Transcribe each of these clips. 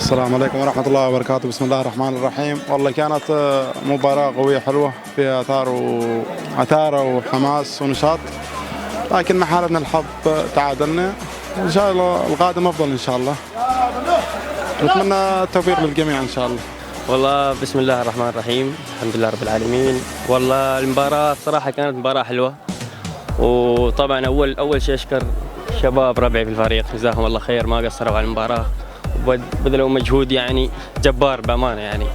السلام عليكم ورحمة الله وبركاته. بسم الله الرحمن الرحيم. والله كانت مباراة قوية حلوة فيها عثارة وحماس ونشاط، لكن مع حالة من الحظ تعادلنا. إن شاء الله القادم أفضل إن شاء الله. نتمنى التوفيق للجميع إن شاء الله. والله بسم الله الرحمن الرحيم، الحمد لله رب العالمين. والله المباراة صراحة كانت مباراة حلوة، وطبعا أول شيء أشكر شباب ربعي في الفريق، جزاهم الله خير، ما قصروا على المباراة وبذلوا مجهود يعني جبار بأمانة يعني.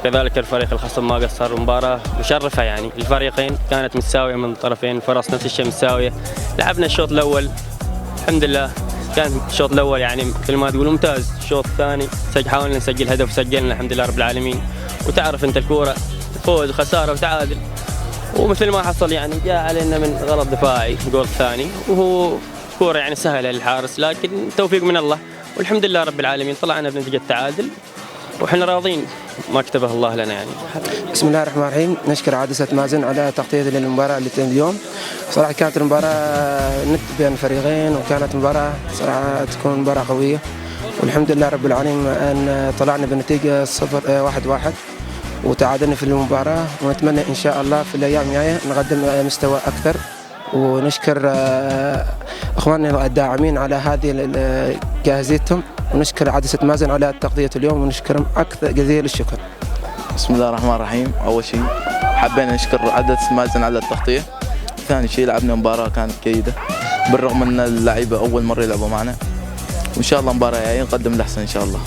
كذلك الفريق الخصم ما قصر، المباراة مشرفة يعني، الفريقين كانت متساوية من طرفين، الفرص نفس الشيء متساوية. لعبنا الشوط الأول الحمد لله، كان الشوط الأول يعني مثل ما تقول ممتاز. الشوط الثاني حاولنا نسجل هدف وسجلنا الحمد لله رب العالمين. وتعرف أنت الكورة فوز وخسارة وتعادل، ومثل ما حصل يعني جاء علينا من غلط دفاعي الجول الثاني، وهو كورة يعني سهلة للحارس، لكن توفيق من الله والحمد لله رب العالمين. طلعنا بنتيجة تعادل وحنا راضين ما كتبه الله لنا يعني. بسم الله الرحمن الرحيم. نشكر عدسة مازن على تغطية للمباراة اللي اليوم. صراحة كانت المباراة ند بين الفريقين، وكانت مباراة صراحة تكون مباراة قوية، والحمد لله رب العالمين أن طلعنا بنتيجة 1-1 وتعادلنا في المباراة. ونتمنى إن شاء الله في الأيام الجاية نقدم مستوى أكثر. ونشكر أخواننا الداعمين على هذه جاهزيتهم، ونشكر عدسة مازن على تغطية اليوم، ونشكرهم أكثر جزيل الشكر. بسم الله الرحمن الرحيم. أول شيء حبينا نشكر عدسة مازن على التغطية. ثاني شيء لعبنا مباراة كانت جيدة، بالرغم أن اللعيبة أول مرة يلعبوا معنا، وإن شاء الله مباراة جاية نقدم الأحسن إن شاء الله.